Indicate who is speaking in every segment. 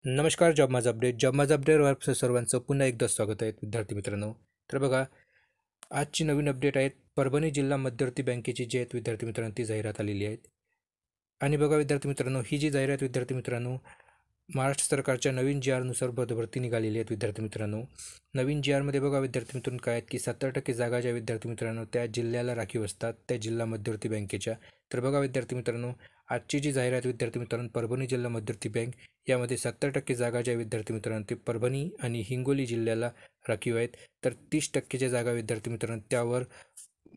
Speaker 1: नमस्कार. जॉब माझा अपडेटवर सर्वांचं पुन्हा एकदा स्वागत आहे विद्यार्थी मित्रांनो. तर बघा, आजची नवीन अपडेट आहेत. परभणी जिल्हा मध्यवर्ती बँकेची जी आहेत विद्यार्थी मित्रांनो ती जाहिरात आलेली आहे. आणि बघा विद्यार्थी मित्रांनो, ही जी जाहिरात विद्यार्थी मित्रांनो महाराष्ट्र सरकारच्या नवीन जी आरनुसार पदभरती निघालेली आहेत विद्यार्थी मित्रांनो. नवीन जी आरमध्ये बघा विद्यार्थी मित्रांनो काय आहेत की 70% जागा ज्या विद्यार्थी मित्रांनो त्या जिल्ह्याला राखीव असतात, त्या जिल्हा मध्यवर्ती बँकेच्या. तर बघा विद्यार्थी मित्रांनो, आजची जी जाहिरात विद्यार्थी मित्रांनो परभणी जिल्हा मध्यवर्ती बँक यामध्ये 70% जागा ज्या विद्यार्थी मित्रांनो ते परभणी आणि हिंगोली जिल्ह्याला राखीव आहेत. तर 30%च्या जागा विद्यार्थी मित्रांनो त्यावर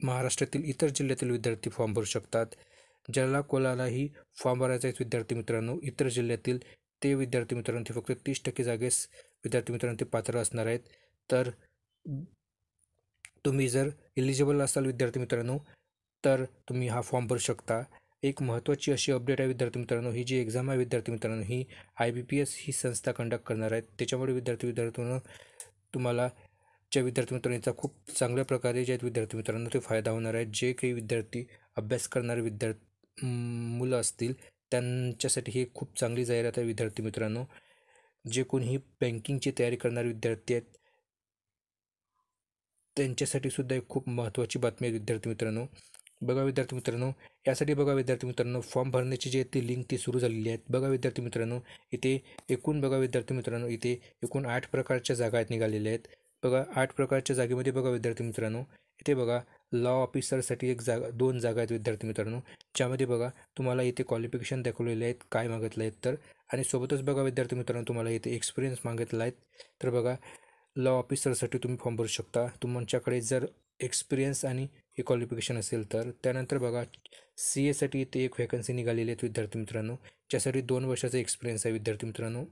Speaker 1: महाराष्ट्रातील इतर जिल्ह्यातील विद्यार्थी फॉर्म भरू शकतात. ज्याला कोणालाही फॉर्म भरायचा आहे विद्यार्थी मित्रांनो इतर जिल्ह्यातील, ते विद्यार्थी मित्रांनो ते फक्त 30% जागेस विद्यार्थी मित्रांनो ते पात्र असणार आहेत. तर तुम्ही जर एलिजिबल असाल विद्यार्थी मित्रांनो, तर तुम्ही हा फॉर्म भरू शकता. एक महत्त्वाची अशी अपडेट आहे विद्यार्थी मित्रांनो, ही जी एक्झाम आहे विद्यार्थी मित्रांनो ही IBPS ही संस्था कंडक्ट करणार आहेत. त्याच्यामुळे विद्यार्थी तुम्हाला ज्या विद्यार्थी मित्रांनो याचा खूप चांगल्या प्रकारे जे आहेत विद्यार्थी मित्रांनो ते फायदा होणार आहे. जे काही विद्यार्थी अभ्यास करणारे मुलं असतील त्यांच्यासाठी ही खूप चांगली जाहिरात आहे विद्यार्थी मित्रांनो. जे कोणीही बँकिंगची तयारी करणारे विद्यार्थी आहेत त्यांच्यासाठी सुद्धा एक खूप महत्त्वाची बातमी आहे विद्यार्थी मित्रांनो. बघा विद्यार्थी मित्रांनो, यासाठी बघा विद्यार्थी मित्रांनो फॉर्म भरण्याची जी आहे ती लिंक ती सुरू झालेली आहे. बघा विद्यार्थी मित्रांनो, इथे बघा विद्यार्थी मित्रांनो इथे एकूण 8 प्रकारच्या जागा आहेत निघालेल्या आहेत. बघा 8 प्रकारच्या जागेमध्ये बघा विद्यार्थी मित्रांनो, इथे बघा लॉ ऑफिसरसाठी एक जागा 2 जागा आहेत विद्यार्थी मित्रांनो. ज्यामध्ये बघा तुम्हाला इथे क्वालिफिकेशन दाखवलेले आहेत काय मागितलं आहेत तर, आणि सोबतच बघा विद्यार्थी मित्रांनो तुम्हाला इथे एक्सपिरियन्स मागितला आहेत. तर बघा लॉ ऑफिसरसाठी तुम्ही फॉर्म भरू शकता तुमच्याकडे जर एक्सपिरियन्स आणि हे क्वालिफिकेशन असेल तर. त्यानंतर बघा CA साठी इथे एक व्हॅकन्सी निघालेली आहेत विद्यार्थी मित्रांनो, ज्यासाठी 2 वर्षाचा एक्सपिरियन्स आहे विद्यार्थी मित्रांनो.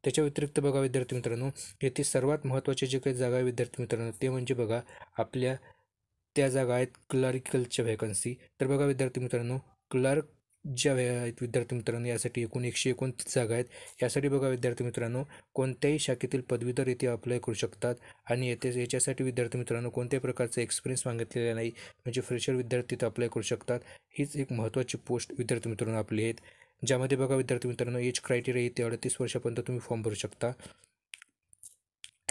Speaker 1: त्याच्या व्यतिरिक्त बघा विद्यार्थी मित्रांनो, येथे सर्वात महत्त्वाचे जे काही जागा आहे विद्यार्थी मित्रांनो ते म्हणजे बघा आपल्या त्या जागा आहेत क्लरिकलच्या व्हॅकन्सी. तर बघा विद्यार्थी मित्रांनो, क्लर्क ज्या आहेत विद्यार्थी मित्रांनो यासाठी एकूण 129 जागा आहेत. यासाठी बघा विद्यार्थी मित्रांनो कोणत्याही शाखेतील पदवीधर येथे अप्लाय करू शकतात. आणि याच्यासाठी विद्यार्थी मित्रांनो कोणत्याही प्रकारचा एक्सपिरियन्स मागितलेला नाही, म्हणजे फ्रेशर विद्यार्थी इथं अप्लाय करू शकतात. हीच एक महत्त्वाची पोस्ट विद्यार्थी मित्रांनो आपली आहेत. ज्यामध्ये बघा विद्यार्थी मित्रांनो एज क्रायटेरिया येते 38 वर्षापर्यंत तुम्ही फॉर्म भरू शकता.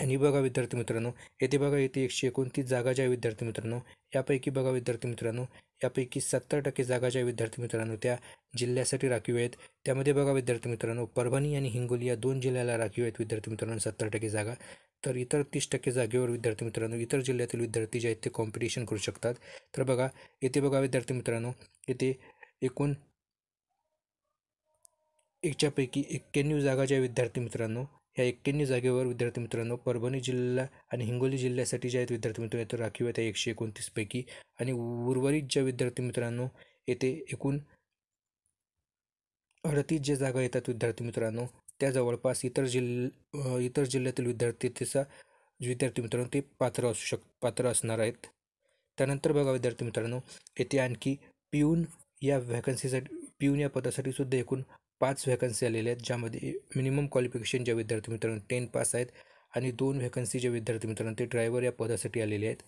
Speaker 1: आणि बघा विद्यार्थी मित्रांनो, येथे बघा येथे 129 जागा ज्या विद्यार्थी मित्रांनो यापैकी बघा विद्यार्थी मित्रांनो यापैकी 70% जागा ज्या विद्यार्थी मित्रांनो त्या जिल्ह्यासाठी राखीव आहेत. त्यामध्ये बघा विद्यार्थी मित्रांनो परभणी आणि हिंगोली या 2 जिल्ह्याला राखीव आहेत विद्यार्थी मित्रांनो 70% जागा. तर इतर 30% जागेवर विद्यार्थी मित्रांनो इतर जिल्ह्यातील विद्यार्थी जे आहेत ते कॉम्पिटिशन करू शकतात. तर बघा येथे बघा विद्यार्थी मित्रांनो येथे एकूण एकच्यापैकी 91 जागा ज्या विद्यार्थी मित्रांनो या 91 जागेवर विद्यार्थी मित्रांनो परभणी जिल्हा आणि हिंगोली जिल्ह्यासाठी जे आहेत विद्यार्थी मित्रांनो येथे राखीव आहेत 129 पैकी. आणि उर्वरित ज्या विद्यार्थी मित्रांनो येथे एकूण 38 ज्या जागा येतात विद्यार्थी मित्रांनो त्या जवळपास इतर जिल्ह्यातील विद्यार्थी मित्रांनो ते पात्र असणार आहेत. त्यानंतर बघा विद्यार्थी मित्रांनो येथे आणखी पिऊन पिऊन या पदासाठी सुद्धा एकूण 5 व्हॅकन्सी आलेल्या आहेत. ज्यामध्ये मिनिमम क्वालिफिकेशन ज्या विद्यार्थी मित्रांनो 10 पास आहेत, आणि 2 व्हॅकन्सी ज्या विद्यार्थी मित्रांनो ते ड्रायव्हर या पदासाठी आलेले आहेत.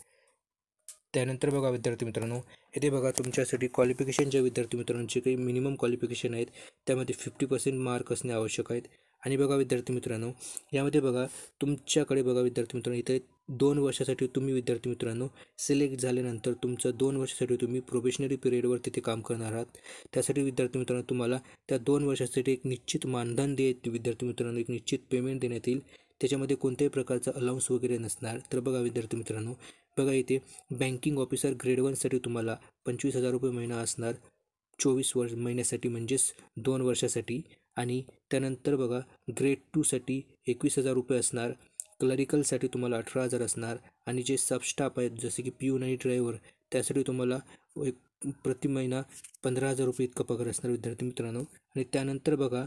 Speaker 1: त्यानंतर बघा विद्यार्थी मित्रांनो येथे बघा तुमच्यासाठी क्वालिफिकेशन ज्या विद्यार्थी मित्रांनो जे काही मिनिमम क्वालिफिकेशन आहेत त्यामध्ये 50% मार्क असणे आवश्यक आहेत. आणि बघा विद्यार्थी मित्रांनो यामध्ये बघा तुमच्याकडे बघा विद्यार्थी मित्रांनो इथे 2 वर्षासाठी तुम्ही विद्यार्थी मित्रांनो सिलेक्ट झाल्यानंतर तुमचं 2 वर्षासाठी तुम्ही प्रोबेशनरी पिरियडवर तिथे काम करणार आहात. त्यासाठी विद्यार्थी मित्रांनो तुम्हाला त्या 2 वर्षासाठी एक निश्चित मानधन विद्यार्थी मित्रांनो एक निश्चित पेमेंट देण्यात येईल. त्याच्यामध्ये कोणत्याही प्रकारचा अलाउन्स वगैरे नसणार. तर बघा विद्यार्थी मित्रांनो बघा इथे बँकिंग ऑफिसर ग्रेड 1साठी तुम्हाला 25,000 रुपये महिना असणार 24 महिन्यासाठी, म्हणजेच 2 वर्षासाठी. आणि त्यानंतर बघा ग्रेड 2साठी 21,000 रुपये असणार. क्लरिकलसाठी तुम्हाला 18,000 असणार. आणि जे सबस्टाफ आहेत जसे की पिऊन आणि ड्रायव्हर त्यासाठी तुम्हाला एक प्रति महिना 15,000 रुपये इतका पगार असणार विद्यार्थी मित्रांनो. आणि त्यानंतर बघा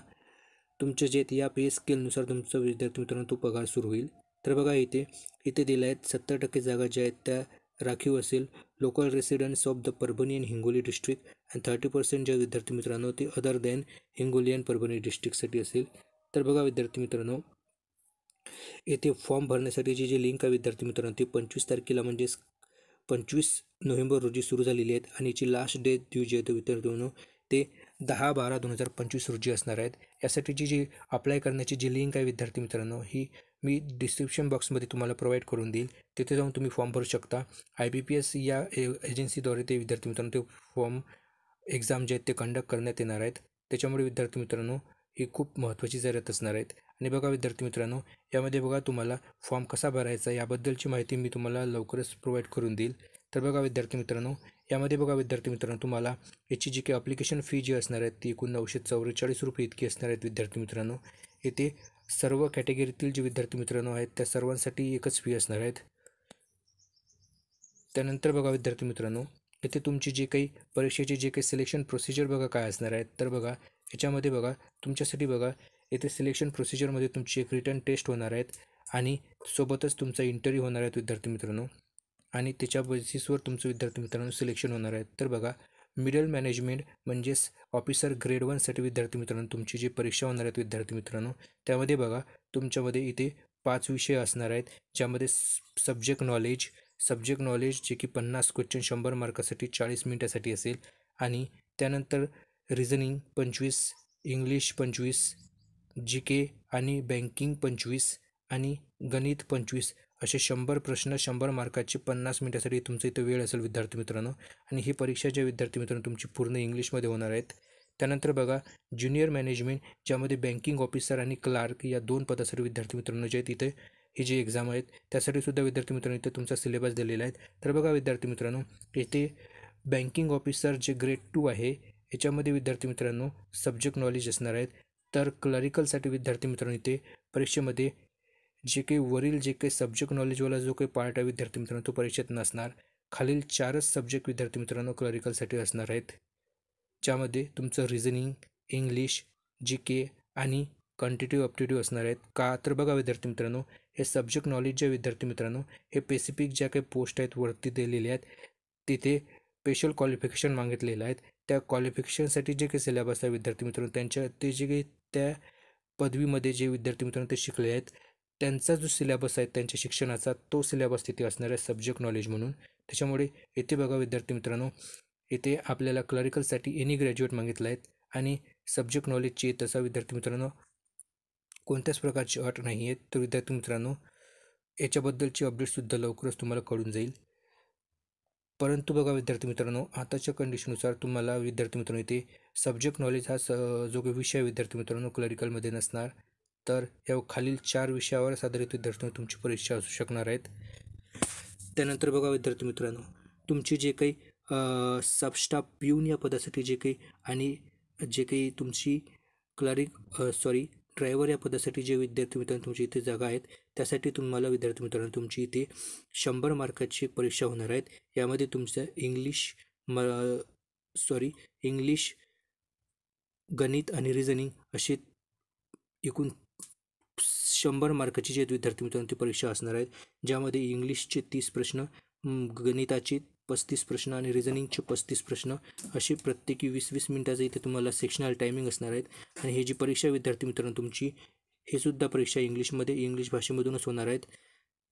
Speaker 1: तुमचे जे या पे स्केलनुसार तुमचा विद्यार्थी मित्रांनो तो पगार सुरू होईल. तर बघा इथे दिले आहेत 70% जागा ज्या आहेत त्या राखीव असेल local residents of the Parbhani and Hingoli district, आणि 30% ज्या विद्यार्थी मित्रांनो ते other than Hingoli and Parbhani डिस्ट्रिक्टसाठी असेल. तर बघा विद्यार्थी मित्रांनो येथे फॉर्म भरण्यासाठी जी लिंक आहे विद्यार्थी मित्रांनो ती 25 तारखेला म्हणजेच 25 नोव्हेंबर रोजी सुरू झालेली आहेत. आणि याची लास्ट डेट जी आहे विद्यार्थी मित्रांनो ते 10/12/2025 रोजी असणार आहेत. यासाठीची जी अप्लाय करण्याची जी लिंक आहे विद्यार्थी मित्रांनो, ही मी डिस्क्रिप्शन बॉक्समध्ये तुम्हाला प्रोव्हाइड करून देईल. तिथे जाऊन तुम्ही फॉर्म भरू शकता. IBPS या एजन्सीद्वारे ते विद्यार्थी मित्रांनो ते फॉर्म एक्झाम जे आहेत ते कंडक्ट करण्यात येणार आहेत. त्याच्यामुळे विद्यार्थी मित्रांनो ही खूप महत्त्वाची जाहिरात असणार आहेत. आणि बघा विद्यार्थी मित्रांनो, यामध्ये बघा तुम्हाला फॉर्म कसा भरायचा याबद्दलची माहिती मी तुम्हाला लवकरच प्रोव्हाइड करून देईल. तर बघा विद्यार्थी मित्रांनो, यामध्ये बघा विद्यार्थी मित्रांनो तुम्हाला याची जी काही ॲप्लिकेशन फी जी असणार आहे ती एकूण 944 रुपये इतकी असणार आहेत विद्यार्थी मित्रांनो. येथे सर्व कॅटेगरीतील जे विद्यार्थी मित्रांनो आहेत त्या सर्वांसाठी एकच फी असणार आहेत. त्यानंतर बघा विद्यार्थी मित्रांनो, येथे तुमची जे काही परीक्षेची जे काही सिलेक्शन प्रोसिजर बघा काय असणार आहेत. तर बघा याच्यामध्ये बघा तुमच्यासाठी बघा येथे सिलेक्शन प्रोसिजरमध्ये तुमची एक रिटन टेस्ट होणार आहेत आणि सोबतच तुमचा इंटरव्ह्यू होणार आहेत विद्यार्थी मित्रांनो. आणि त्याच्या बेसिसवर तुमचं विद्यार्थी मित्रांनो सिलेक्शन होणार आहेत. तर बघा मिडल मॅनेजमेंट म्हणजेच ऑफिसर ग्रेड 1साठी विद्यार्थी मित्रांनो तुमची जी परीक्षा होणार आहेत विद्यार्थी मित्रांनो, त्यामध्ये बघा तुमच्यामध्ये इथे 5 विषय असणार आहेत. ज्यामध्ये सब्जेक्ट नॉलेज जे की 50 क्वेश्चन 100 मार्कासाठी 40 मिनिटासाठी असेल. आणि त्यानंतर रिझनिंग 25, इंग्लिश 25, GK आणि बँकिंग 25 आणि गणित 25 असे 100 प्रश्न 100 मार्काचे 50 मिनिटासाठी तुमचं इथं वेळ असेल विद्यार्थी मित्रांनो. आणि ही परीक्षा जे विद्यार्थी मित्रांनो तुमची पूर्ण इंग्लिशमध्ये होणार आहेत. त्यानंतर बघा ज्युनियर मॅनेजमेंट, ज्यामध्ये बँकिंग ऑफिसर आणि क्लार्क या 2 पदासाठी विद्यार्थी मित्रांनो जे आहेत इथे ही जी एक्झाम आहेत त्यासाठी सुद्धा विद्यार्थी मित्रांनो इथे तुमचा सिलेबस दिलेला आहे. तर बघा विद्यार्थी मित्रांनो, येथे बँकिंग ऑफिसर जे ग्रेड 2 आहे याच्यामध्ये विद्यार्थी मित्रांनो सब्जेक्ट नॉलेज असणार आहेत. तर क्लरिकलसाठी विद्यार्थी मित्रांनो इथे परीक्षेमध्ये जे काही वरील जे काही सब्जेक्ट नॉलेजवाला जो काही पार्ट आहे विद्यार्थी मित्रांनो तो परीक्षेत नसणार. खालील 4च सब्जेक्ट विद्यार्थी मित्रांनो क्लरिकलसाठी असणार आहेत. ज्यामध्ये तुमचं रिझनिंग, इंग्लिश, GK आणि क्वांटिटिव्ह ॲप्टिट्यूड असणार आहेत. का तर बघा विद्यार्थी मित्रांनो, हे सब्जेक्ट नॉलेज जे विद्यार्थी मित्रांनो हे स्पेसिफिक ज्या काही पोस्ट आहेत वरती दिलेले आहेत तिथे स्पेशल क्वालिफिकेशन मागितलेलं आहेत. त्या क्वालिफिकेशनसाठी जे काही सिलेबस आहे विद्यार्थी मित्रांनो त्यांच्या ते जे काही त्या पदवीमध्ये जे विद्यार्थी मित्रांनो ते शिकले आहेत त्यांचा जो सिलेबस आहे त्यांच्या शिक्षणाचा तो सिलेबस तिथे असणार आहे सब्जेक्ट नॉलेज म्हणून. त्याच्यामुळे येथे बघा विद्यार्थी मित्रांनो, येथे आपल्याला क्लरिकलसाठी एनी ग्रॅज्युएट मागितलं आहेत आणि सब्जेक्ट नॉलेजची तसा विद्यार्थी मित्रांनो कोणत्याच प्रकारची अट नाही आहेत. तर विद्यार्थी मित्रांनो याच्याबद्दलची अपडेटसुद्धा लवकरच तुम्हाला कळून जाईल. परंतु बघा विद्यार्थी मित्रांनो, आताच्या कंडिशननुसार तुम्हाला विद्यार्थी मित्रांनो इथे सब्जेक्ट नॉलेज हा जो काही विषय विद्यार्थी मित्रांनो क्लरिकलमध्ये नसणार. तर या खालील 4 विषयावर आधारित विद्यार्थ्यांना तुमची परीक्षा असू शकणार आहेत. त्यानंतर बघा विद्यार्थी मित्रांनो, तुमची जे काही सबस्टाफ पिऊन या पदासाठी जे काही आणि जे काही तुमची ड्रायव्हर या पदासाठी जे विद्यार्थी मित्रांनो तुमची इथे जागा आहेत त्यासाठी तुम्हाला विद्यार्थी मित्रांनो तुमची इथे 100 मार्काची परीक्षा होणार आहेत. यामध्ये तुमचं इंग्लिश, गणित आणि रिझनिंग असे एकूण 100 मार्काची जे विद्यार्थी मित्रांनो ती परीक्षा असणार आहेत. ज्यामध्ये इंग्लिशचे 30 प्रश्न, गणिताचे 35 प्रश्न आणि रिझनिंगचे 35 प्रश्न असे प्रत्येकी 20-20 मिनिटाचं इथे तुम्हाला सेक्शनल टायमिंग असणार आहेत. आणि ही जी परीक्षा विद्यार्थी मित्रांनो तुमची हे सुद्धा परीक्षा इंग्लिश भाषेमधूनच होणार आहेत.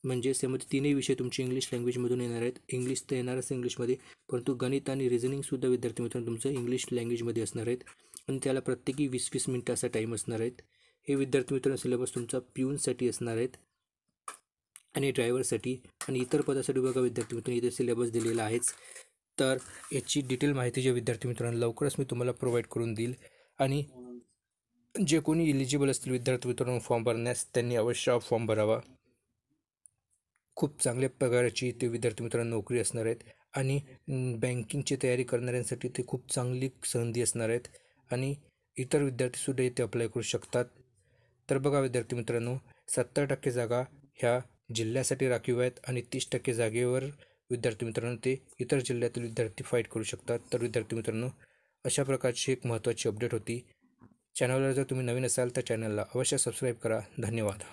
Speaker 1: म्हणजे यामध्ये 3ही विषय तुमचे इंग्लिश लँग्वेजमधून येणार आहेत. इंग्लिश तर येणारच इंग्लिशमध्ये, परंतु गणित आणि रिझनिंगसुद्धा विद्यार्थी मित्रांनो तुमचं इंग्लिश लँग्वेजमध्ये असणार आहेत. आणि त्याला प्रत्येकी 20-20 मिनिटाचा टाईम असणार आहेत. हे विद्यार्थी मित्रांनो सिलेबस तुमचा पिऊनसाठी असणार आहेत आणि ड्रायव्हरसाठी आणि इतर पदासाठी बघा विद्यार्थी मित्रांनो इथे सिलेबस दिलेला आहेच. तर याची डिटेल माहिती जे विद्यार्थी मित्रांनो लवकरच मी तुम्हाला प्रोव्हाइड करून देईल. आणि जे कोणी इलिजिबल असतील विद्यार्थी मित्रांनो फॉर्म भरण्यास त्यांनी अवश्य फॉर्म भरावा. खूप चांगल्या प्रकारची ते विद्यार्थी मित्रांनो नोकरी असणार आहेत आणि बँकिंगची तयारी करणाऱ्यांसाठी ते खूप चांगली संधी असणार आहेत आणि इतर विद्यार्थीसुद्धा इथे अप्लाय करू शकतात. तर बघा विद्यार्थी मित्रांनो, 70% जागा ह्या जिल्ह्यासाठी राखीव आहेत आणि 30% जागेवर विद्यार्थी मित्रांनो ते इतर जिल्ह्यातील विद्यार्थी फाईट करू शकतात. तर विद्यार्थी मित्रांनो अशा प्रकारची एक महत्त्वाची अपडेट होती. चॅनलवर जर तुम्ही नवीन असाल तर चॅनलला अवश्य सबस्क्राईब करा. धन्यवाद.